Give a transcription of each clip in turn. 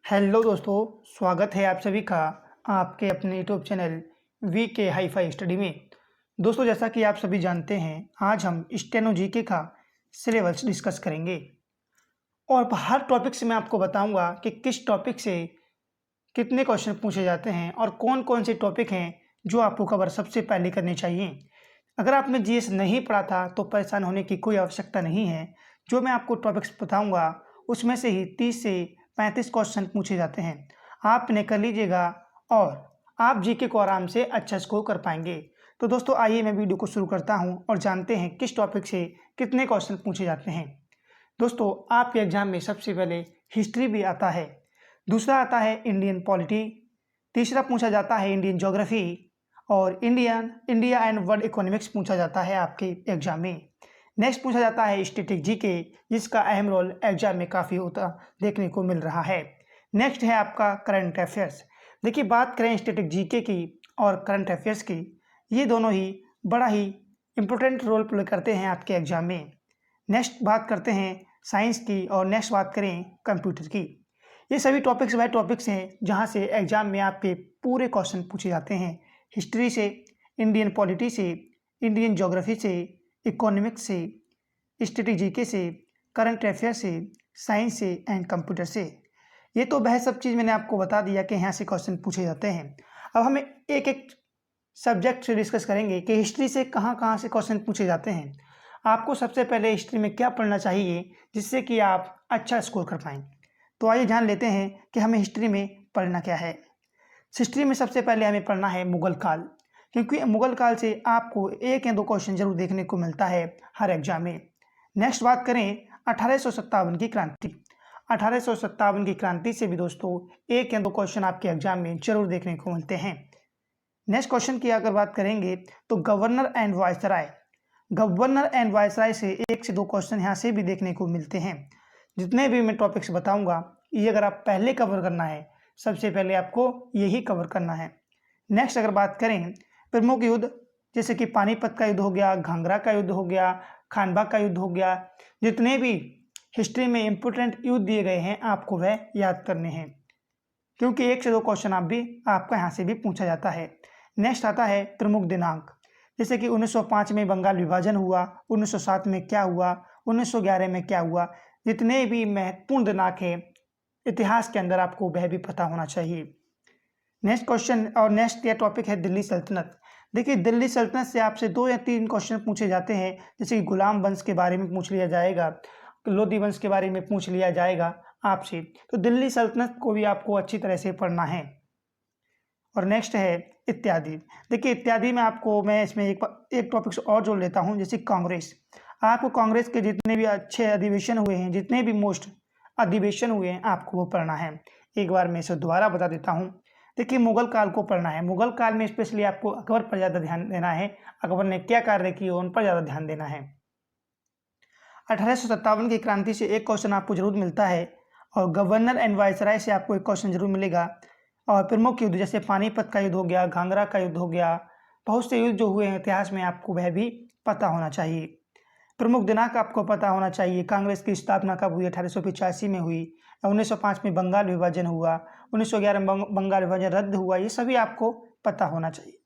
Hello दोस्तों, स्वागत है आप सभी का आपके अपने यूट्यूब चैनल वी के हाई फाई स्टडी में। दोस्तों, जैसा कि आप सभी जानते हैं, आज हम स्टेनो जीके का सिलेबस डिस्कस करेंगे और हर टॉपिक से मैं आपको बताऊंगा कि किस टॉपिक से कितने क्वेश्चन पूछे जाते हैं और कौन कौन से टॉपिक हैं जो आपको कवर सबसे पहले करने चाहिए। अगर आपने जीएस नहीं पढ़ा था तो परेशान होने की कोई आवश्यकता नहीं है। जो मैं आपको टॉपिक्स बताऊंगा उसमें से ही 30 से 35 क्वेश्चन पूछे जाते हैं। आप इन्हें कर लीजिएगा और आप जीके को आराम से अच्छा स्कोर कर पाएंगे। तो दोस्तों, आइए मैं वीडियो को शुरू करता हूं और जानते हैं किस टॉपिक से कितने क्वेश्चन पूछे जाते हैं। दोस्तों, आपके एग्जाम में सबसे पहले हिस्ट्री भी आता है, दूसरा आता है इंडियन पॉलिटी, तीसरा पूछा जाता है इंडियन ज्योग्राफी और इंडिया एंड वर्ल्ड इकोनॉमिक्स पूछा जाता है आपके एग्जाम में। नेक्स्ट पूछा जाता है स्टैटिक जीके, जिसका अहम रोल एग्जाम में काफ़ी होता देखने को मिल रहा है। नेक्स्ट है आपका करंट अफेयर्स। देखिए, बात करें स्टैटिक जीके की और करंट अफेयर्स की, ये दोनों ही बड़ा ही इम्पोर्टेंट रोल प्ले करते हैं आपके एग्जाम में। नेक्स्ट बात करते हैं साइंस की और नेक्स्ट बात करें कंप्यूटर की। ये सभी टॉपिक्स वह टॉपिक्स हैं जहाँ से एग्जाम में आपके पूरे क्वेश्चन पूछे जाते हैं। हिस्ट्री से, इंडियन पॉलिटी से, इंडियन ज्योग्राफी से, इकोनॉमिक्स से, स्टैटिक जीके से, करंट अफेयर से, साइंस से एंड कंप्यूटर से। ये तो वह सब चीज़ मैंने आपको बता दिया कि यहाँ से क्वेश्चन पूछे जाते हैं। अब हमें एक एक सब्जेक्ट से डिस्कस करेंगे कि हिस्ट्री से कहाँ कहाँ से क्वेश्चन पूछे जाते हैं। आपको सबसे पहले हिस्ट्री में क्या पढ़ना चाहिए जिससे कि आप अच्छा स्कोर कर पाएँ। तो आइए जान लेते हैं कि हमें हिस्ट्री में पढ़ना क्या है। हिस्ट्री में सबसे पहले हमें पढ़ना है मुगल काल, क्योंकि मुगल काल से आपको एक या दो क्वेश्चन जरूर देखने को मिलता है हर एग्जाम में। नेक्स्ट बात करें 1857 की क्रांति। 1857 की क्रांति से भी दोस्तों एक या दो क्वेश्चन आपके एग्जाम में जरूर देखने को मिलते हैं। नेक्स्ट क्वेश्चन की अगर बात करेंगे तो governor and viceroy. Governor and viceroy से एक से दो क्वेश्चन यहाँ से भी देखने को मिलते हैं। जितने भी मैं टॉपिक्स बताऊंगा, ये अगर आप पहले कवर करना है, सबसे पहले आपको यही कवर करना है। नेक्स्ट अगर बात करें प्रमुख युद्ध, जैसे कि पानीपत का युद्ध हो गया, घाघरा का युद्ध हो गया, खानवा का युद्ध हो गया, जितने भी हिस्ट्री में इंपोर्टेंट युद्ध दिए गए हैं आपको वह याद करने हैं, क्योंकि एक से दो क्वेश्चन आपका यहाँ से भी पूछा जाता है। नेक्स्ट आता है प्रमुख दिनांक, जैसे कि 1905 में बंगाल विभाजन हुआ, 1907 में क्या हुआ, 1911 में क्या हुआ। जितने भी महत्वपूर्ण दिनांक है इतिहास के अंदर आपको वह भी पता होना चाहिए। नेक्स्ट क्वेश्चन और नेक्स्ट यह टॉपिक है दिल्ली सल्तनत। देखिए, दिल्ली सल्तनत से आपसे दो या तीन क्वेश्चन पूछे जाते हैं, जैसे कि गुलाम वंश के बारे में पूछ लिया जाएगा, लोधी वंश के बारे में पूछ लिया जाएगा आपसे। तो दिल्ली सल्तनत को भी आपको अच्छी तरह से पढ़ना है। और नेक्स्ट है इत्यादि। देखिए, इत्यादि में आपको मैं इसमें एक टॉपिक्स और जोड़ लेता हूँ, जैसे कांग्रेस। आपको कांग्रेस के जितने भी अच्छे अधिवेशन हुए हैं, जितने भी मोस्ट अधिवेशन हुए हैं, आपको वो पढ़ना है। एक बार मैं इसे दोबारा बता देता हूँ। देखिए, मुगल काल को पढ़ना है। मुगल काल में स्पेशली आपको अकबर पर ज़्यादा ध्यान देना है। अकबर ने क्या कार्य किए उन पर ज़्यादा ध्यान देना है। 1857 की क्रांति से एक क्वेश्चन आपको जरूर मिलता है और गवर्नर एंड वायसराय से आपको एक क्वेश्चन जरूर मिलेगा। और प्रमुख युद्ध, जैसे पानीपत का युद्ध हो गया, घाघरा का युद्ध हो गया, बहुत से युद्ध जो हुए हैं इतिहास में, आपको वह भी पता होना चाहिए। प्रमुख दिनांक आपको पता होना चाहिए। कांग्रेस की स्थापना कब हुई? 1885 में हुई। 1905 में बंगाल विभाजन हुआ, 1911 में बंगाल विभाजन रद्द हुआ। ये सभी आपको पता होना चाहिए।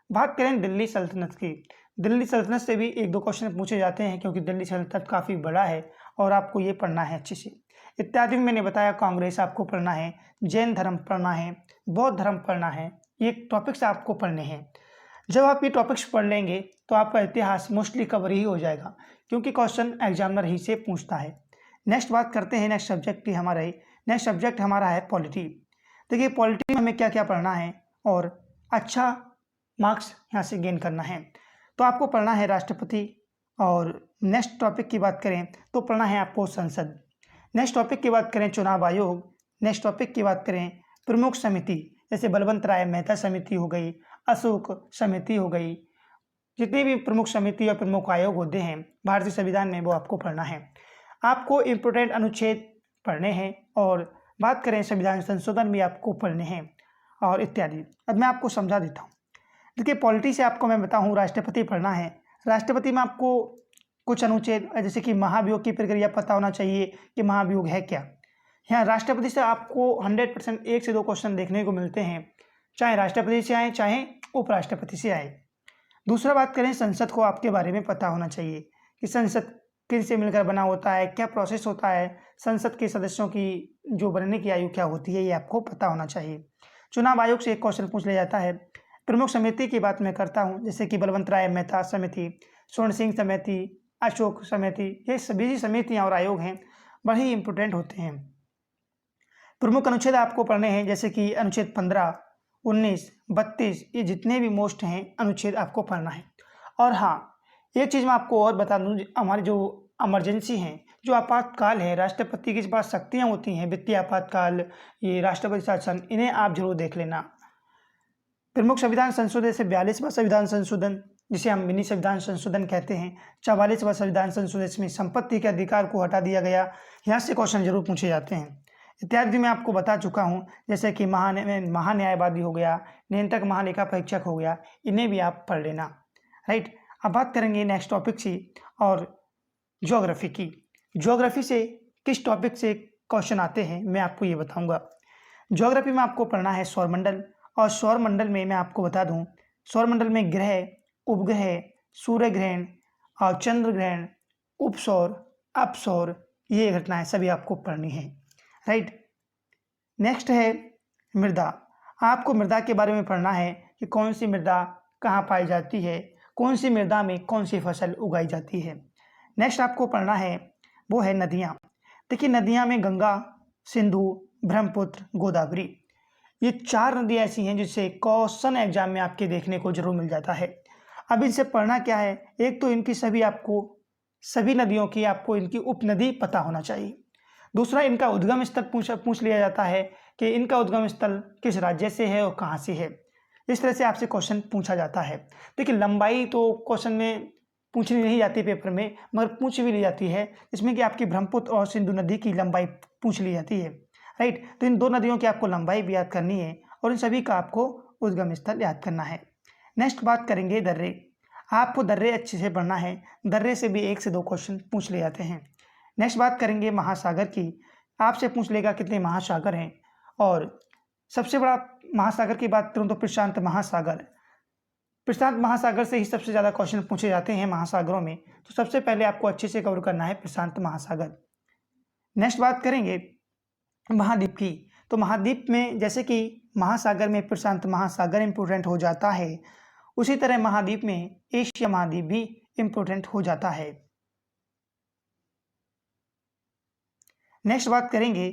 बात करें दिल्ली सल्तनत की, दिल्ली सल्तनत से भी एक दो क्वेश्चन पूछे जाते हैं, क्योंकि दिल्ली सल्तनत काफ़ी बड़ा है और आपको ये पढ़ना है अच्छे से। इत्यादि में मैंने बताया, कांग्रेस आपको पढ़ना है, जैन धर्म पढ़ना है, बौद्ध धर्म पढ़ना है। ये टॉपिक्स आपको पढ़ने हैं। जब आप ये टॉपिक्स पढ़ लेंगे तो आपका इतिहास मोस्टली कवर ही हो जाएगा, क्योंकि क्वेश्चन एग्जामिनर ही से पूछता है। नेक्स्ट बात करते हैं नेक्स्ट सब्जेक्ट की। नेक्स्ट सब्जेक्ट हमारा है पॉलिटी। देखिए, पॉलिटी में हमें क्या क्या पढ़ना है और अच्छा मार्क्स यहाँ से गेन करना है। तो आपको पढ़ना है राष्ट्रपति, और नेक्स्ट टॉपिक की बात करें तो पढ़ना है आपको संसद। नेक्स्ट टॉपिक की बात करें चुनाव आयोग। नेक्स्ट टॉपिक की बात करें प्रमुख समिति, जैसे बलवंत राय मेहता समिति हो गई, अशोक समिति हो गई। जितनी भी प्रमुख समिति और प्रमुख आयोग होते हैं भारतीय संविधान में, वो आपको पढ़ना है। आपको इम्पोर्टेंट अनुच्छेद पढ़ने हैं और बात करें संविधान संशोधन भी आपको पढ़ने हैं और इत्यादि। अब मैं आपको समझा देता हूँ। देखिए, पॉलिटी से आपको मैं बताऊँ, राष्ट्रपति पढ़ना है। राष्ट्रपति में आपको कुछ अनुच्छेद, जैसे कि महाभियोग की प्रक्रिया पता होना चाहिए कि महाभियोग है क्या। यहाँ राष्ट्रपति से आपको 100% 1 से 2 क्वेश्चन देखने को मिलते हैं, चाहे राष्ट्रपति से आए चाहे उपराष्ट्रपति से आए। दूसरा बात करें, संसद को आपके बारे में पता होना चाहिए कि संसद किनसे मिलकर बना होता है, क्या प्रोसेस होता है, संसद के सदस्यों की जो बनने की आयु क्या होती है, ये आपको पता होना चाहिए। चुनाव आयोग से एक क्वेश्चन पूछ लिया जाता है। प्रमुख समिति की बात मैं करता हूँ, जैसे कि बलवंत राय मेहता समिति, स्वर्ण सिंह समिति, अशोक समिति, ये सभी समितियाँ और आयोग हैं, बड़े ही इंपॉर्टेंट होते हैं। प्रमुख अनुच्छेद आपको पढ़ने हैं, जैसे कि अनुच्छेद 15, 19, 32, ये जितने भी मोस्ट हैं अनुच्छेद आपको पढ़ना है। और हाँ, एक चीज़ मैं आपको और बता दूँ, हमारी जो इमरजेंसी हैं, जो आपातकाल है, राष्ट्रपति के पास शक्तियाँ होती हैं, वित्तीय आपातकाल, ये राष्ट्रपति शासन, इन्हें आप जरूर देख लेना। प्रमुख संविधान संशोधन से 42वां संविधान संशोधन, जिसे हम मिनी संविधान संशोधन कहते हैं, 44वां संविधान संशोधन, इसमें संपत्ति के अधिकार को हटा दिया गया, यहाँ से क्वेश्चन जरूर पूछे जाते हैं। इत्यादि मैं आपको बता चुका हूँ, जैसे कि महान्यायवादी हो गया, नियंत्रक महालेखा परीक्षक हो गया, इन्हें भी आप पढ़ लेना। राइट, अब बात करेंगे नेक्स्ट टॉपिक से और ज्योग्राफी की। ज्योग्राफी से किस टॉपिक से क्वेश्चन आते हैं मैं आपको ये बताऊंगा। ज्योग्राफी में आपको पढ़ना है सौरमंडल, और सौरमंडल में मैं आपको बता दूं, सौरमंडल में ग्रह, उपग्रह, सूर्य ग्रहण और चंद्र ग्रहण, उपसौर, अपसौर, ये घटनाएं सभी आपको पढ़नी है। राइट, नेक्स्ट है मृदा। आपको मृदा के बारे में पढ़ना है कि कौन सी मृदा कहाँ पाई जाती है, कौन सी मृदा में कौन सी फसल उगाई जाती है। नेक्स्ट आपको पढ़ना है वो है नदियाँ। देखिए, नदियाँ में गंगा, सिंधु, ब्रह्मपुत्र, गोदावरी, ये 4 नदियाँ ऐसी हैं जिसे क्वेश्चन एग्जाम में आपके देखने को जरूर मिल जाता है। अब इनसे पढ़ना क्या है, एक तो इनकी सभी नदियों की आपको इनकी उपनदी पता होना चाहिए। दूसरा, इनका उद्गम स्थल पूछ लिया जाता है कि इनका उद्गम स्थल किस राज्य से है और कहाँ से है। इस तरह से आपसे क्वेश्चन पूछा जाता है। देखिए, लंबाई तो क्वेश्चन में पूछनी नहीं जाती पेपर में, मगर पूछ भी ली जाती है, इसमें कि आपकी ब्रह्मपुत्र और सिंधु नदी की लंबाई पूछ ली जाती है। राइट, तो इन 2 नदियों की आपको लंबाई भी याद करनी है और इन सभी का आपको उद्गम स्थल याद करना है। नेक्स्ट बात करेंगे दर्रे। आपको दर्रे अच्छे से पढ़ना है, दर्रे से भी 1 से 2 क्वेश्चन पूछ ले जाते हैं। नेक्स्ट बात करेंगे महासागर की। आपसे पूछ लेगा कितने महासागर हैं, और सबसे बड़ा महासागर की बात करूँ तो प्रशांत महासागर। प्रशांत महासागर से ही सबसे ज़्यादा क्वेश्चन पूछे जाते हैं महासागरों में, तो सबसे पहले आपको अच्छे से कवर करना है प्रशांत महासागर। नेक्स्ट बात करेंगे महाद्वीप की। तो महाद्वीप में जैसे कि महासागर में प्रशांत महासागर इंपोर्टेंट हो जाता है, उसी तरह महाद्वीप में एशिया महाद्वीप भी इंपोर्टेंट हो जाता है। नेक्स्ट बात करेंगे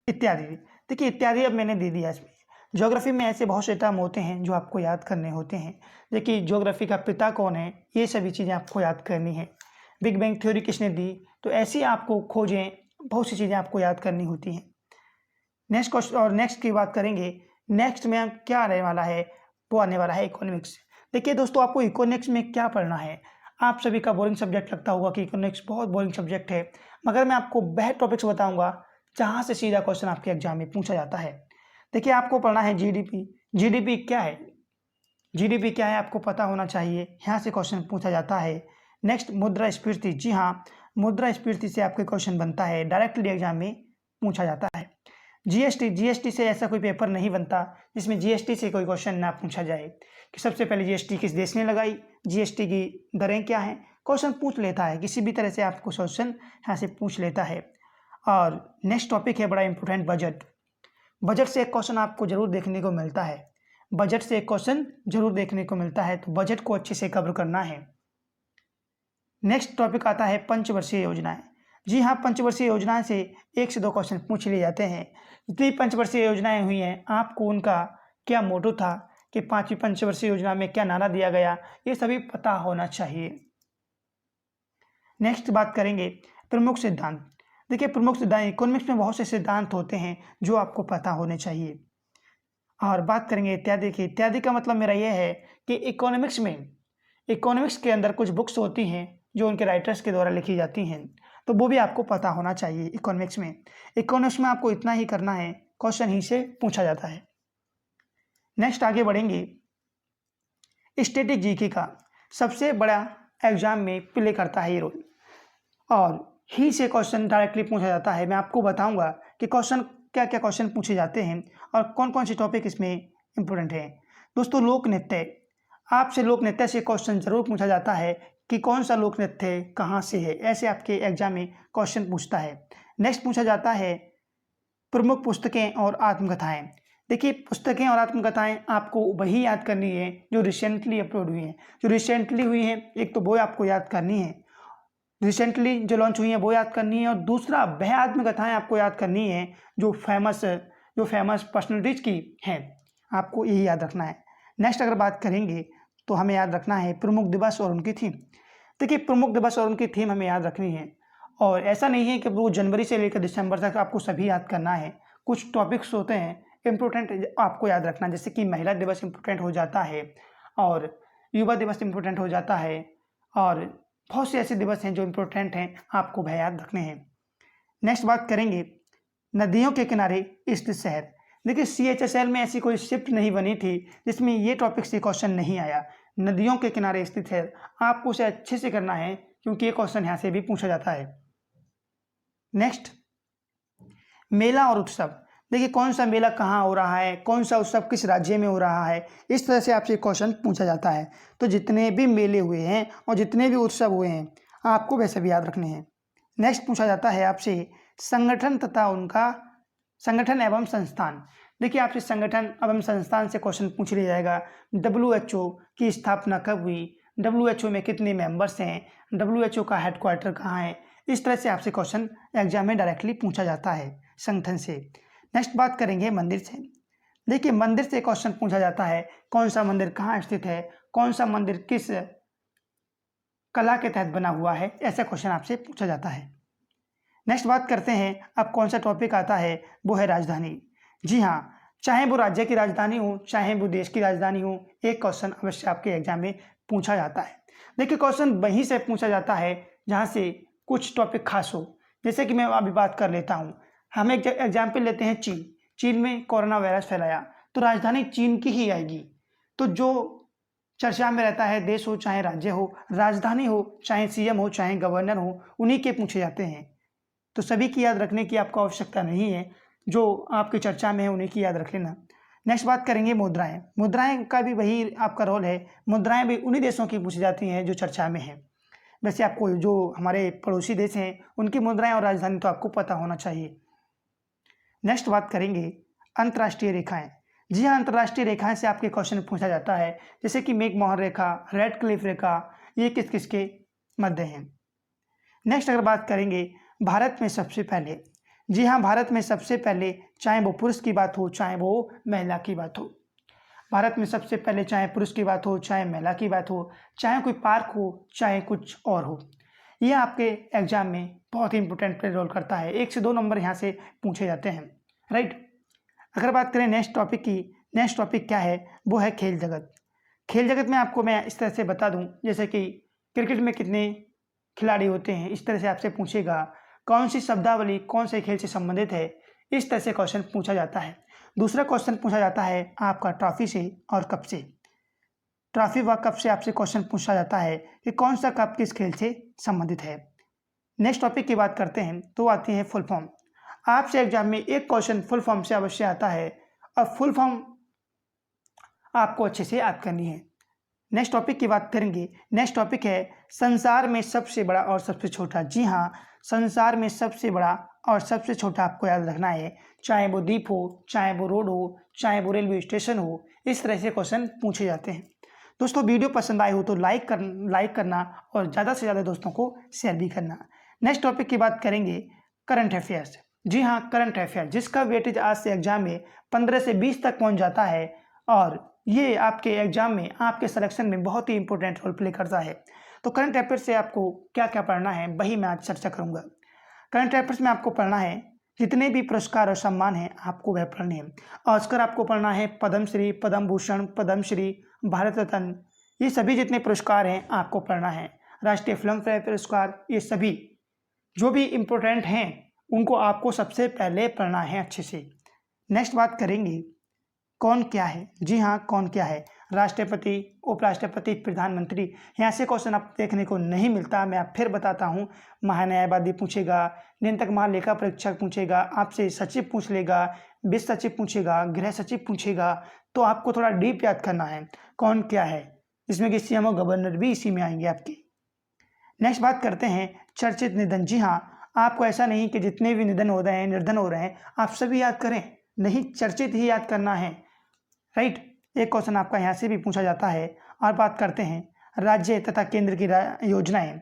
इत्यादि। देखिए, इत्यादि अब मैंने दे दिया। इसमें ज्योग्राफी में ऐसे बहुत से टर्म होते हैं जो आपको याद करने होते हैं। देखिए, ज्योग्राफी का पिता कौन है, ये सभी चीज़ें आपको याद करनी है। बिग बैंग थ्योरी किसने दी, तो ऐसी आपको खोजें, बहुत सी चीज़ें आपको याद करनी होती हैं। नेक्स्ट क्वेश्चन और नेक्स्ट की बात करेंगे। नेक्स्ट में क्या आने वाला है, वो आने वाला है इकोनॉमिक्स। देखिए दोस्तों, आपको इकोनॉमिक्स में क्या पढ़ना है। आप सभी का बोरिंग सब्जेक्ट लगता होगा कि इकोनॉमिक्स बहुत बोरिंग सब्जेक्ट है, मगर मैं आपको बेस्ट टॉपिक्स बताऊंगा जहाँ से सीधा क्वेश्चन आपके एग्जाम में पूछा जाता है। देखिए, आपको पढ़ना है जीडीपी। जीडीपी क्या है, जीडीपी क्या है आपको पता होना चाहिए, यहाँ से क्वेश्चन पूछा जाता है। नेक्स्ट मुद्रास्फीति। जी हाँ, मुद्रास्फीति से आपके क्वेश्चन बनता है, डायरेक्टली एग्जाम में पूछा जाता है। जीएसटी से ऐसा कोई पेपर नहीं बनता जिसमें जीएसटी से कोई क्वेश्चन ना पूछा जाए कि सबसे पहले जीएसटी किस देश ने लगाई, जीएसटी की दरें क्या हैं, क्वेश्चन पूछ लेता है। किसी भी तरह से आपको क्वेश्चन यहाँ से पूछ लेता है। और नेक्स्ट टॉपिक है बड़ा इंपॉर्टेंट, बजट। बजट से एक क्वेश्चन आपको जरूर देखने को मिलता है, बजट से एक क्वेश्चन जरूर देखने को मिलता है, तो बजट को अच्छे से कवर करना है। नेक्स्ट टॉपिक आता है पंचवर्षीय योजनाएं। जी हाँ, पंचवर्षीय योजनाएं से 1 से 2 क्वेश्चन पूछ लिए जाते हैं। जितनी पंचवर्षीय योजनाएं हुई हैं, आपको उनका क्या मोटो था कि 5वीं पंचवर्षीय योजना में क्या नारा दिया गया, ये सभी पता होना चाहिए। नेक्स्ट बात करेंगे प्रमुख सिद्धांत। देखिए, प्रमुख सिद्धांत, इकोनॉमिक्स में बहुत से सिद्धांत होते हैं जो आपको पता होने चाहिए। और बात करेंगे इत्यादि की। इत्यादि का मतलब मेरा यह है कि इकोनॉमिक्स के अंदर कुछ बुक्स होती हैं जो उनके राइटर्स के द्वारा लिखी जाती हैं, तो वो भी आपको पता होना चाहिए इकोनॉमिक्स में। इकोनॉमिक्स में आपको इतना ही करना है, क्वेश्चन ही से पूछा जाता है। नेक्स्ट आगे बढ़ेंगे, स्टैटिक जीके का सबसे बड़ा एग्जाम में प्ले करता है ये रोल, और ही से क्वेश्चन डायरेक्टली पूछा जाता है। मैं आपको बताऊंगा कि क्वेश्चन क्या क्या क्वेश्चन पूछे जाते हैं और कौन कौन से टॉपिक इसमें इम्पोर्टेंट हैं। दोस्तों, लोक नृत्य, आपसे लोक नृत्य से क्वेश्चन जरूर पूछा जाता है कि कौन सा लोक नृत्य कहाँ से है, ऐसे आपके एग्जाम में क्वेश्चन पूछता है। नेक्स्ट पूछा जाता है प्रमुख पुस्तकें और आत्मकथाएं। देखिए, पुस्तकें और आत्मकथाएं आपको वही याद करनी है जो रिसेंटली अपलोड हुई हैं। जो रिसेंटली हुई हैं, एक तो वो आपको याद करनी है, रिसेंटली जो लॉन्च हुई हैं वो याद करनी है, और दूसरा वह आत्मकथाएं आपको याद करनी है जो फेमस पर्सनलिटीज की हैं, आपको यही याद रखना है। नेक्स्ट अगर बात करेंगे तो हमें याद रखना है प्रमुख दिवस और उनकी थीम। देखिए, प्रमुख दिवस और उनकी थीम हमें याद रखनी है, और ऐसा नहीं है कि वो जनवरी से लेकर दिसंबर तक आपको सभी याद करना है। कुछ टॉपिक्स होते हैं इम्पोर्टेंट आपको याद रखना, जैसे कि महिला दिवस इम्पोर्टेंट हो जाता है, और युवा दिवस इम्पोर्टेंट हो जाता है, और बहुत से ऐसे दिवस हैं जो इम्पोर्टेंट हैं, आपको वह याद रखने हैं। नेक्स्ट बात करेंगे नदियों के किनारे स्थित शहर। देखिए, CHSL में ऐसी कोई शिफ्ट नहीं बनी थी जिसमें ये टॉपिक से क्वेश्चन नहीं आया। नदियों के किनारे स्थित है, आपको उसे अच्छे से करना है क्योंकि ये क्वेश्चन यहाँ से भी पूछा जाता है। नेक्स्ट, मेला और उत्सव। देखिए, कौन सा मेला कहाँ हो रहा है, कौन सा उत्सव किस राज्य में हो रहा है, इस तरह से आपसे क्वेश्चन पूछा जाता है। तो जितने भी मेले हुए हैं और जितने भी उत्सव हुए हैं, आपको वैसे भी याद रखने हैं। नेक्स्ट पूछा जाता है आपसे संगठन तथा उनका संगठन एवं संस्थान। देखिए, आपसे संगठन एवं संस्थान से क्वेश्चन पूछ लिया जाएगा। WHO की स्थापना कब हुई, WHO में कितने मेंबर्स हैं, WHO का हेडक्वार्टर कहाँ है, इस तरह से आपसे क्वेश्चन एग्जाम में डायरेक्टली पूछा जाता है संगठन से। नेक्स्ट बात करेंगे मंदिर से। देखिए, मंदिर से क्वेश्चन पूछा जाता है कौन सा मंदिर कहाँ स्थित है, कौन सा मंदिर किस कला के तहत बना हुआ है, ऐसा क्वेश्चन आपसे पूछा जाता है। नेक्स्ट बात करते हैं, अब कौन सा टॉपिक आता है, वो है राजधानी। जी हाँ, चाहे वो राज्य की राजधानी हो, चाहे वो देश की राजधानी हो, एक क्वेश्चन अवश्य आपके एग्जाम में पूछा जाता है। देखिए, क्वेश्चन वहीं से पूछा जाता है जहाँ से कुछ टॉपिक खास हो। जैसे कि मैं अभी बात कर लेता हूँ, हम एक एग्जाम्पल लेते हैं चीन। चीन में कोरोना वायरस फैलाया, तो राजधानी चीन की ही आएगी। तो जो चर्चा में रहता है, देश हो चाहे राज्य हो, राजधानी हो चाहे CM हो चाहे गवर्नर हो, उन्हीं के पूछे जाते हैं। तो सभी की याद रखने की आपको आवश्यकता नहीं है, जो आपकी चर्चा में है उन्हीं की याद रख लेना। नेक्स्ट बात करेंगे मुद्राएं। मुद्राएं का भी वही आपका रोल है, मुद्राएं भी उन्हीं देशों की पूछी जाती हैं जो चर्चा में है। वैसे आपको जो हमारे पड़ोसी देश हैं उनकी मुद्राएं और राजधानी तो आपको पता होना चाहिए। नेक्स्ट बात करेंगे अंतर्राष्ट्रीय रेखाएं। जी हाँ, अंतर्राष्ट्रीय रेखाएं से आपके क्वेश्चन पूछा जाता है, जैसे कि मैकमोहन रेखा, रेड क्लिफ रेखा, ये किस किस के मध्य हैं। नेक्स्ट अगर बात करेंगे भारत में सबसे पहले। जी हाँ, भारत में सबसे पहले, चाहे वो पुरुष की बात हो चाहे वो महिला की बात हो, भारत में सबसे पहले चाहे पुरुष की बात हो चाहे महिला की बात हो, चाहे कोई पार्क हो चाहे कुछ और हो, ये आपके एग्जाम में बहुत ही इंपॉर्टेंट प्ले रोल करता है। 1 से 2 नंबर यहाँ से पूछे जाते हैं, राइट। अगर बात करें नेक्स्ट टॉपिक की, नेक्स्ट टॉपिक क्या है, वो है खेल जगत। खेल जगत में आपको मैं इस तरह से बता दूं, जैसे कि क्रिकेट में कितने खिलाड़ी होते हैं, इस तरह से आपसे पूछेगा। कौन सी शब्दावली कौन से खेल से संबंधित है, इस तरह से क्वेश्चन पूछा जाता है। दूसरा क्वेश्चन पूछा जाता है आपका ट्रॉफी से और कप से। ट्रॉफी व कप से आपसे क्वेश्चन पूछा जाता है कि कौन सा कप किस खेल से संबंधित है। नेक्स्ट टॉपिक की बात करते हैं तो आती है फुल फॉर्म। आपसे एग्जाम में एक क्वेश्चन फुल फॉर्म से अवश्य आता है, और फुल फॉर्म आपको अच्छे से याद करनी है। नेक्स्ट टॉपिक की बात करेंगे, नेक्स्ट टॉपिक है संसार में सबसे बड़ा और सबसे छोटा। जी हाँ, संसार में सबसे बड़ा और सबसे छोटा आपको याद रखना है, चाहे वो द्वीप हो, चाहे वो रोड हो, चाहे वो रेलवे स्टेशन हो, इस तरह से क्वेश्चन पूछे जाते हैं। दोस्तों, वीडियो पसंद आए हो तो लाइक करना और ज़्यादा से ज़्यादा दोस्तों को शेयर भी करना। नेक्स्ट टॉपिक की बात करेंगे करंट अफेयर्स। जी हाँ, करंट अफेयर, जिसका वेटेज आज से एग्जाम में 15 से 20 तक पहुँच जाता है, और ये आपके एग्जाम में आपके सिलेक्शन में बहुत ही इंपॉर्टेंट रोल प्ले करता है। तो करंट अफेयर से आपको क्या क्या पढ़ना है, वही मैं आज चर्चा करूंगा। करंट अफेयर्स में आपको पढ़ना है जितने भी पुरस्कार और सम्मान हैं, आपको वह पढ़ने हैं। ऑस्कर आपको पढ़ना है, पद्मश्री, पद्म भूषण, पद्मश्री, भारत रत्न, ये सभी जितने पुरस्कार हैं आपको पढ़ना है। राष्ट्रीय फिल्म फेयर पुरस्कार, ये सभी जो भी इम्पोर्टेंट हैं उनको आपको सबसे पहले पढ़ना है अच्छे से। नेक्स्ट बात करेंगे कौन क्या है। जी हाँ, कौन क्या है, राष्ट्रपति, उपराष्ट्रपति, प्रधानमंत्री, यहाँ से क्वेश्चन आप देखने को नहीं मिलता। मैं आप फिर बताता हूँ, महान्यायवादी पूछेगा, नियंत्रक महालेखा परीक्षक पूछेगा, आपसे सचिव पूछ लेगा, वित्त सचिव पूछेगा, गृह सचिव पूछेगा। तो आपको थोड़ा डीप याद करना है कौन क्या है, जिसमें कि सीएम और गवर्नर भी इसी में आएंगे आपके। नेक्स्ट बात करते हैं चर्चित निधन। जी हाँ, आपको ऐसा नहीं कि जितने भी निधन हो रहे हैं, निर्धन हो रहे हैं, आप सभी याद करें, नहीं, चर्चित ही याद करना है, राइट। एक क्वेश्चन आपका यहाँ से भी पूछा जाता है। और बात करते हैं राज्य तथा केंद्र की योजनाएं।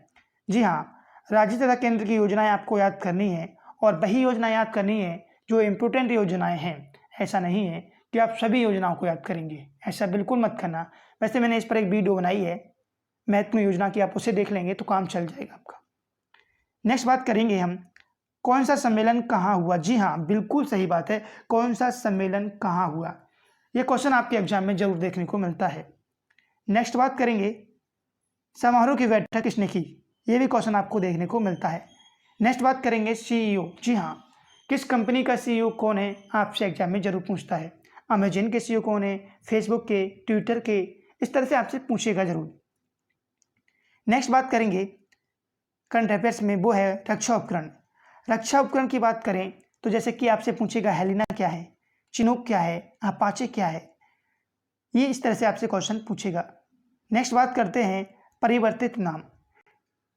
जी हाँ, राज्य तथा केंद्र की योजनाएं आपको याद करनी है, और वही योजना याद करनी है जो इम्पोर्टेंट योजनाएं हैं। ऐसा नहीं है कि आप सभी योजनाओं को याद करेंगे, ऐसा बिल्कुल मत करना। वैसे मैंने इस पर एक वीडियो बनाई है महत्वपूर्ण योजना की, आप उसे देख लेंगे तो काम चल जाएगा आपका। नेक्स्ट बात करेंगे हम, कौन सा सम्मेलन कहाँ हुआ। जी हाँ, बिल्कुल सही बात है, कौन सा सम्मेलन कहाँ हुआ, ये क्वेश्चन आपके एग्जाम में जरूर देखने को मिलता है। नेक्स्ट बात करेंगे समारोह की बैठक किसने की, ये भी क्वेश्चन आपको देखने को मिलता है। नेक्स्ट बात करेंगे सीईओ। जी हाँ, किस कंपनी का सीईओ कौन है, आपसे एग्जाम में जरूर पूछता है। अमेजन के सीईओ कौन है, फेसबुक के, ट्विटर के, इस तरह से आपसे पूछेगा जरूर। नेक्स्ट बात करेंगे करंट अफेयर्स में, वो है रक्षा उपकरण। रक्षा उपकरण की बात करें तो जैसे कि आपसे पूछेगा हेलिना क्या है, चिनूक क्या है, अपाचे क्या है, ये इस तरह से आपसे क्वेश्चन पूछेगा। नेक्स्ट बात करते हैं परिवर्तित नाम।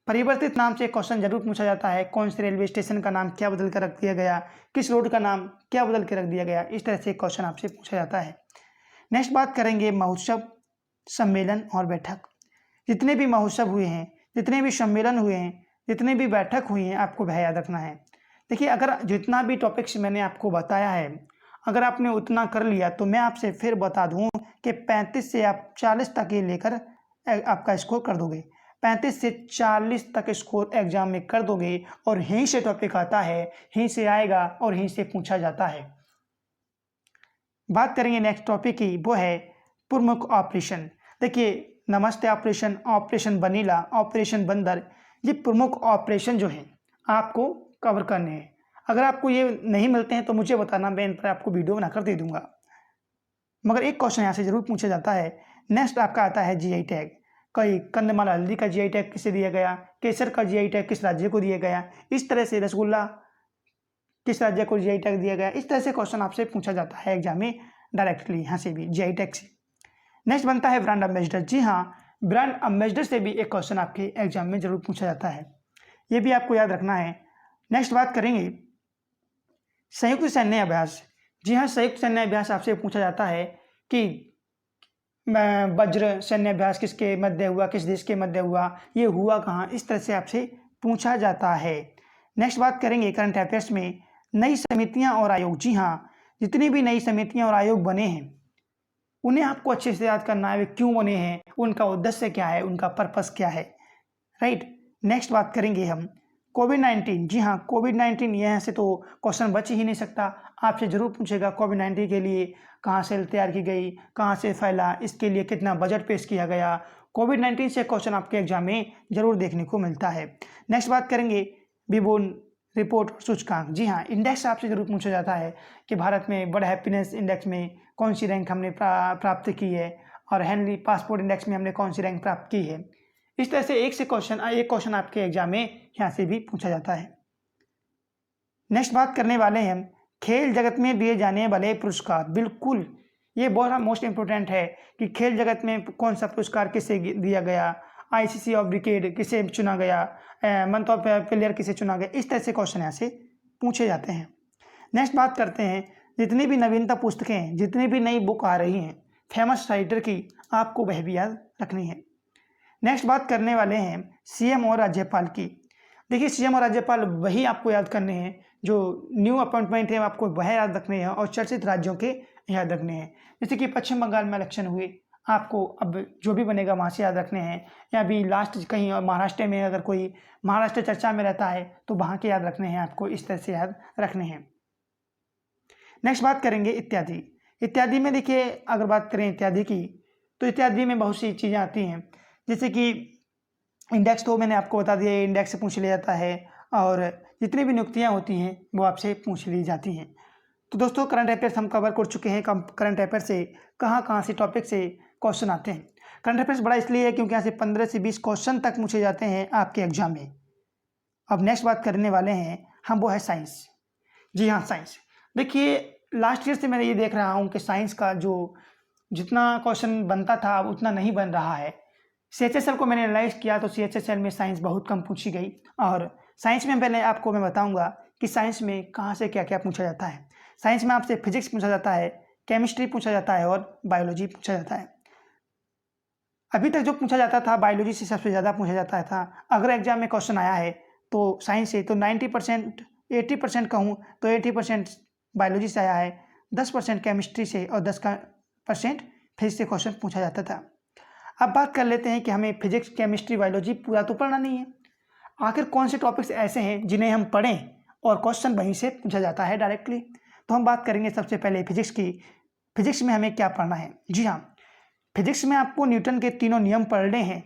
परिवर्तित नाम से क्वेश्चन जरूर पूछा जाता है, कौन से रेलवे स्टेशन का नाम क्या बदल कर रख दिया गया, किस रोड का नाम क्या बदल के रख दिया गया, इस तरह से क्वेश्चन आपसे पूछा जाता है। नेक्स्ट बात करेंगे महोत्सव, सम्मेलन और बैठक। जितने भी महोत्सव हुए हैं, जितने भी सम्मेलन हुए हैं, जितने भी बैठक हुई हैं, आपको वह याद रखना है। देखिए, अगर जितना भी टॉपिक्स मैंने आपको बताया है, अगर आपने उतना कर लिया तो मैं आपसे फिर बता दूं कि 35 से आप 40 तक ये लेकर आपका स्कोर कर दोगे। 35 से 40 तक स्कोर एग्जाम में कर दोगे, और यहीं से टॉपिक आता है, यहीं से आएगा और यहीं से पूछा जाता है। बात करेंगे नेक्स्ट टॉपिक की, वो है प्रमुख ऑपरेशन। देखिए, नमस्ते ऑपरेशन, ऑपरेशन बनीला, ऑपरेशन बंदर, ये प्रमुख ऑपरेशन जो है आपको कवर करने हैं। अगर आपको ये नहीं मिलते हैं तो मुझे बताना, मैं इन पर आपको वीडियो बनाकर दे दूंगा। मगर एक क्वेश्चन यहाँ से जरूर पूछा जाता है। नेक्स्ट आपका आता है जीआई टैग। कई कंदमाल हल्दी का जीआई टैग किसे दिया गया, केसर का जीआई टैग किस राज्य को दिया गया, इस तरह से रसगुल्ला किस राज्य को जीआई टैग दिया गया, इस तरह से क्वेश्चन आपसे पूछा जाता है एग्जाम में डायरेक्टली, यहाँ से भी जीआई टैग से। नेक्स्ट बनता है ब्रांड एम्बेसडर। जी हाँ, ब्रांड एम्बेसडर से भी एक क्वेश्चन आपके एग्जाम में जरूर पूछा जाता है, ये भी आपको याद रखना है। नेक्स्ट बात करेंगे संयुक्त सैन्य अभ्यास। जी हाँ, संयुक्त सैन्य अभ्यास आपसे पूछा जाता है कि वज्र सैन्य अभ्यास किसके मध्य हुआ, किस देश के मध्य हुआ, ये हुआ कहाँ, इस तरह से आपसे पूछा जाता है। नेक्स्ट बात करेंगे करंट अफेयर्स में नई समितियां और आयोग। जी हाँ, जितनी भी नई समितियां और आयोग बने हैं उन्हें आपको अच्छे से याद करना है, वे क्यों बने हैं, उनका उद्देश्य क्या है, उनका पर्पस क्या है, राइट। नेक्स्ट बात करेंगे हम कोविड-19। जी हाँ, कोविड-19, यहाँ से तो क्वेश्चन बच ही नहीं सकता, आपसे जरूर पूछेगा कोविड-19 के लिए कहाँ से तैयार की गई, कहाँ से फैला, इसके लिए कितना बजट पेश किया गया। कोविड-19 से क्वेश्चन आपके एग्जाम में जरूर देखने को मिलता है। नेक्स्ट बात करेंगे विबोन रिपोर्ट सूचकांक। जी हाँ, इंडेक्स आपसे जरूर पूछा जाता है कि भारत में वर्ल्ड हैप्पीनेस इंडेक्स में कौन सी रैंक हमने प्राप्त की है, और हेनली पासपोर्ट इंडेक्स में हमने कौन सी रैंक प्राप्त की है। इस तरह से एक क्वेश्चन आपके एग्जाम में यहाँ से भी पूछा जाता है। नेक्स्ट बात करने वाले हैं हम खेल जगत में दिए जाने वाले पुरस्कार। बिल्कुल, ये बहुत मोस्ट इंपोर्टेंट है कि खेल जगत में कौन सा पुरस्कार किसे दिया गया, आईसीसी ऑफ डिकेड किसे चुना गया, मंथ ऑफ प्लेयर किसे चुना गया, इस तरह से क्वेश्चन यहाँ से पूछे जाते हैं। नेक्स्ट बात करते हैं जितनी भी नवीनता पुस्तकें, जितनी भी नई बुक आ रही हैं फेमस राइटर की, आपको वह भी याद रखनी है। नेक्स्ट बात करने वाले हैं सीएम और राज्यपाल की। देखिए, सीएम और राज्यपाल वही आपको याद करने हैं जो न्यू अपॉइंटमेंट है, आपको वह याद रखने हैं, और चर्चित राज्यों के याद रखने हैं। जैसे कि पश्चिम बंगाल में इलेक्शन हुए, आपको अब जो भी बनेगा वहाँ से याद रखने हैं, या अभी लास्ट कहीं महाराष्ट्र में अगर कोई महाराष्ट्र चर्चा में रहता है तो वहाँ के याद रखने हैं, आपको इस तरह से याद रखने हैं। नेक्स्ट बात करेंगे इत्यादि। इत्यादि में देखिए, अगर बात करें इत्यादि की तो इत्यादि में बहुत सी चीज़ें आती हैं, जैसे कि इंडेक्स तो मैंने आपको बता दिया, इंडेक्स से पूछ लिया जाता है, और जितनी भी नियुक्तियाँ होती हैं वो आपसे पूछ ली जाती हैं। तो दोस्तों, करंट अफेयर्स हम कवर कर चुके हैं। करंट अफेयर से कहाँ कहाँ से टॉपिक से क्वेश्चन आते हैं। करंट अफेयर्स बड़ा इसलिए है क्योंकि यहाँ से 15 से 20 क्वेश्चन तक पूछे जाते हैं आपके एग्जाम में। अब नेक्स्ट बात करने वाले हैं हम, वो है साइंस। जी हाँ, साइंस। देखिए लास्ट ईयर से मैं ये देख रहा हूँ कि साइंस का जो जितना क्वेश्चन बनता था अब उतना नहीं बन रहा है। CHSL को मैंने एनालाइज किया तो CHSL में साइंस बहुत कम पूछी गई। और साइंस में पहले आपको मैं बताऊंगा कि साइंस में कहाँ से क्या क्या पूछा जाता है। साइंस में आपसे फिजिक्स पूछा जाता है, केमिस्ट्री पूछा जाता है और बायोलॉजी पूछा जाता है। अभी तक जो पूछा जाता था बायोलॉजी से सबसे ज़्यादा पूछा जाता था। अगर एग्जाम में क्वेश्चन आया है तो साइंस से तो 90%, 80% कहूँ तो 80% बायोलॉजी से आया है, 10% केमिस्ट्री से और 10% फिजिक्स से क्वेश्चन पूछा जाता था। अब बात कर लेते हैं कि हमें फिजिक्स, केमिस्ट्री, बायोलॉजी पूरा तो पढ़ना नहीं है। आखिर कौन से टॉपिक्स ऐसे हैं जिन्हें हम पढ़ें और क्वेश्चन वहीं से पूछा जाता है डायरेक्टली। तो हम बात करेंगे सबसे पहले फिजिक्स की। फिजिक्स में हमें क्या पढ़ना है? जी हाँ, फिजिक्स में आपको न्यूटन के तीनों नियम पढ़ने हैं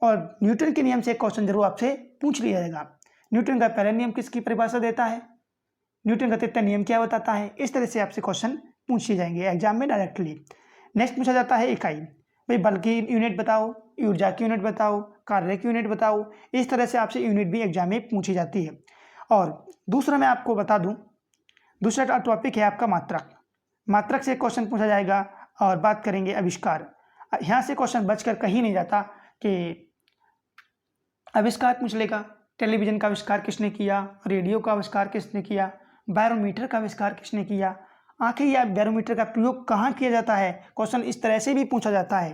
और न्यूटन के नियम से क्वेश्चन जरूर आपसे पूछ लिया जाएगा। न्यूटन का पहला नियम किसकी परिभाषा देता है? न्यूटन का तृतीय नियम क्या बताता है? इस तरह से आपसे क्वेश्चन पूछे जाएंगे एग्जाम में डायरेक्टली। नेक्स्ट पूछा जाता है इकाई। भाई बल की यूनिट बताओ, ऊर्जा की यूनिट बताओ, कार्य की यूनिट बताओ। इस तरह से आपसे यूनिट भी एग्जाम में पूछी जाती है। और दूसरा मैं आपको बता दूं, दूसरा टॉपिक है आपका मात्रक। मात्रक से क्वेश्चन पूछा जाएगा। और बात करेंगे आविष्कार। यहाँ से क्वेश्चन बचकर कहीं नहीं जाता कि आविष्कार पूछ लेगा। टेलीविजन का आविष्कार किसने किया, रेडियो का आविष्कार किसने किया, बैरोमीटर का आविष्कार किसने किया, आखिर यह बैरोमीटर का प्रयोग कहाँ किया जाता है, क्वेश्चन इस तरह से भी पूछा जाता है।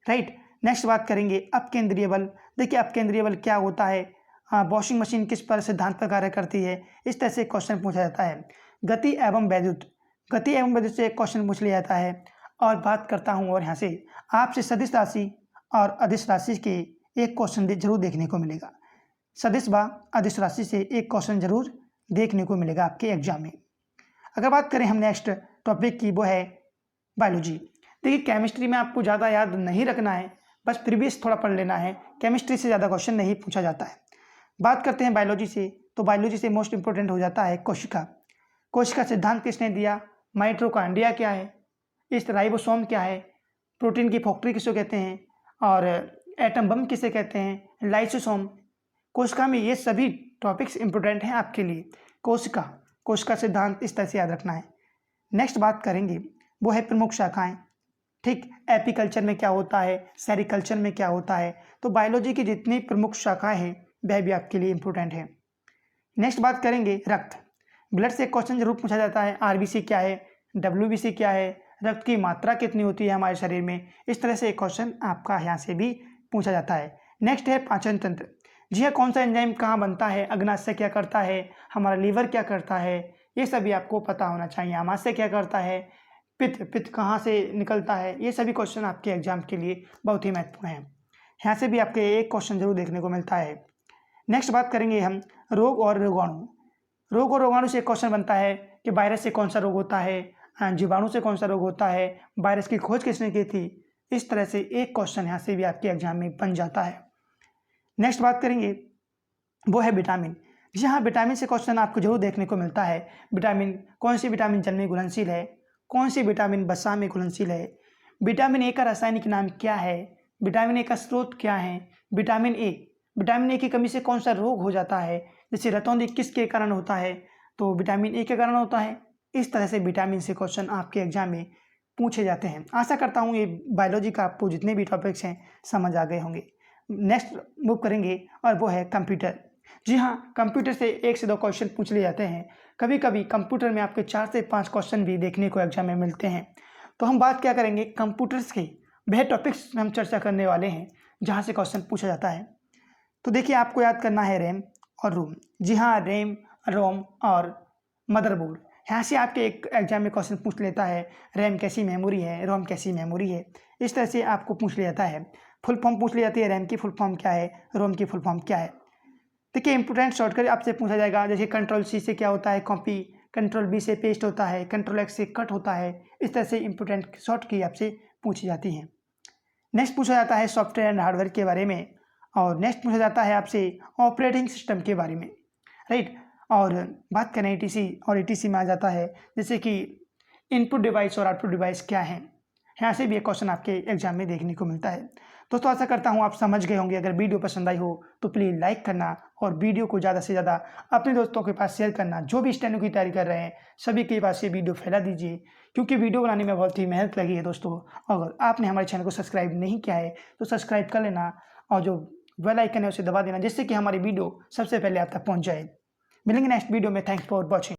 राइट। नेक्स्ट बात करेंगे अपकेंद्रीय बल। देखिए अपकेंद्रीय बल क्या होता है, वॉशिंग मशीन किस पर सिद्धांत पर कार्य करती है, इस तरह से क्वेश्चन पूछा जाता है। गति एवं वैद्युत, गति एवं वैद्युत से क्वेश्चन पूछ लिया जाता है। और बात करता हूँ और यहाँ से आपसे सदिश राशि और अदिश राशि के एक क्वेश्चन जरूर देखने को मिलेगा। सदिश व अदिश राशि से एक क्वेश्चन जरूर देखने को मिलेगा आपके एग्जाम में। अगर बात करें हम नेक्स्ट टॉपिक की, वो है बायोलॉजी। देखिए केमिस्ट्री में आपको ज़्यादा याद नहीं रखना है, बस प्रीवियस थोड़ा पढ़ लेना है। केमिस्ट्री से ज़्यादा क्वेश्चन नहीं पूछा जाता है। बात करते हैं बायोलॉजी से, तो बायोलॉजी से मोस्ट इंपॉर्टेंट हो जाता है कोशिका। कोशिका सिद्धांत किसने दिया, माइटोकॉन्ड्रिया क्या है, इस राइबोसोम क्या है, प्रोटीन की फैक्ट्री किसे कहते हैं, और एटम बम किसे कहते हैं, लाइसोसोम। कोशिका में ये सभी टॉपिक्स इंपॉर्टेंट हैं आपके लिए। कोशिका, कोशिका सिद्धांत इस तरह से याद रखना है। नेक्स्ट बात करेंगे वो है प्रमुख शाखाएं। ठीक, एपीकल्चर में क्या होता है, सेरिकल्चर में क्या होता है। तो बायोलॉजी की जितनी प्रमुख शाखाएं हैं वह भी आपके लिए इंपॉर्टेंट है। नेक्स्ट बात करेंगे रक्त। ब्लड से क्वेश्चन जरूर पूछा जाता है, आरबीसी क्या है, डब्ल्यूबीसी क्या है, रक्त की मात्रा कितनी होती है हमारे शरीर में। इस तरह से एक क्वेश्चन आपका यहाँ से भी पूछा जाता है। नेक्स्ट है पाचन तंत्र। जी हाँ, कौन सा एंजाइम कहाँ बनता है, अग्नाशय क्या करता है, हमारा लीवर क्या करता है, ये सभी आपको पता होना चाहिए। आमाशय क्या करता है, पित्त कहाँ से निकलता है, ये सभी क्वेश्चन आपके एग्जाम के लिए बहुत ही महत्वपूर्ण हैं। यहाँ से भी आपके एक क्वेश्चन जरूर देखने को मिलता है। नेक्स्ट बात करेंगे हम रोग और रोगाणु। रोग और रोगाणु से क्वेश्चन बनता है कि वायरस से कौन सा रोग होता है, जीवाणु से कौन सा रोग होता है, वायरस की खोज किसने की थी। इस तरह से एक क्वेश्चन यहाँ से भी आपके एग्जाम में बन जाता है। नेक्स्ट बात करेंगे वो है विटामिन। जी हाँ, विटामिन से क्वेश्चन आपको जरूर देखने को मिलता है। विटामिन, कौन सी विटामिन जल में घुलनशील है, कौन सी विटामिन वसा में घुलनशील है, विटामिन ए का रासायनिक नाम क्या है, विटामिन ए का स्रोत क्या है, विटामिन ए की कमी से कौन सा रोग हो जाता है, जैसे रतौंधी किसके कारण होता है, तो विटामिन ए के कारण होता है। इस तरह से विटामिन से क्वेश्चन आपके एग्जाम में पूछे जाते हैं। आशा करता हूँ ये बायोलॉजी का आपको जितने भी टॉपिक्स हैं समझ आ गए होंगे। नेक्स्ट मूव करेंगे और वो है कंप्यूटर। जी हाँ, कंप्यूटर से 1 से 2 क्वेश्चन पूछ लिए जाते हैं। कभी कभी कंप्यूटर में आपके 4 से 5 क्वेश्चन भी देखने को एग्जाम में मिलते हैं। तो हम बात क्या करेंगे, कंप्यूटर्स के वह टॉपिक्स में हम चर्चा करने वाले हैं जहाँ से क्वेश्चन पूछा जाता है। तो देखिए आपको याद करना है रैम और रोम। जी हाँ, रैम, रोम और मदरबोर्ड। यहाँ से आपके एक एग्जाम में क्वेश्चन पूछ लेता है, रैम कैसी मेमोरी है, रोम कैसी मेमोरी है। इस तरह से आपको पूछ लिया जाता है। फुल फॉर्म पूछ ली जाती है, रैम की फुल फॉर्म क्या है, रोम की फुल फॉर्म क्या है। देखिए इंपोर्टेंट शॉर्टकट आपसे पूछा जाएगा, जैसे कंट्रोल सी से क्या होता है, कॉपी, कंट्रोल बी से पेस्ट होता है, कंट्रोल एक्स से कट होता है। इस तरह से इंपोर्टेंट शॉर्ट की आपसे पूछी जाती हैं। नेक्स्ट पूछा जाता है सॉफ्टवेयर एंड हार्डवेयर के बारे में, और नेक्स्ट पूछा जाता है आपसे ऑपरेटिंग सिस्टम के बारे में। राइट। और बात करें ETC, और ETC में आ जाता है जैसे कि इनपुट डिवाइस और आउटपुट डिवाइस क्या है। यहाँ से भी एक क्वेश्चन आपके एग्जाम में देखने को मिलता है। दोस्तों आशा करता हूँ आप समझ गए होंगे। अगर वीडियो पसंद आई हो तो प्लीज़ लाइक करना और वीडियो को ज़्यादा से ज़्यादा अपने दोस्तों के पास शेयर करना। जो भी स्टेनो की तैयारी कर रहे हैं सभी के पास ये वीडियो फैला दीजिए, क्योंकि वीडियो बनाने में बहुत ही मेहनत लगी है दोस्तों। अगर आपने हमारे चैनल को सब्सक्राइब नहीं किया है तो सब्सक्राइब कर लेना और जो बेल आइकन है उसे दबा देना, जिससे कि हमारी वीडियो सबसे पहले आप तक पहुँच जाए। मिलेंगे नेक्स्ट वीडियो में। Thanks for watching.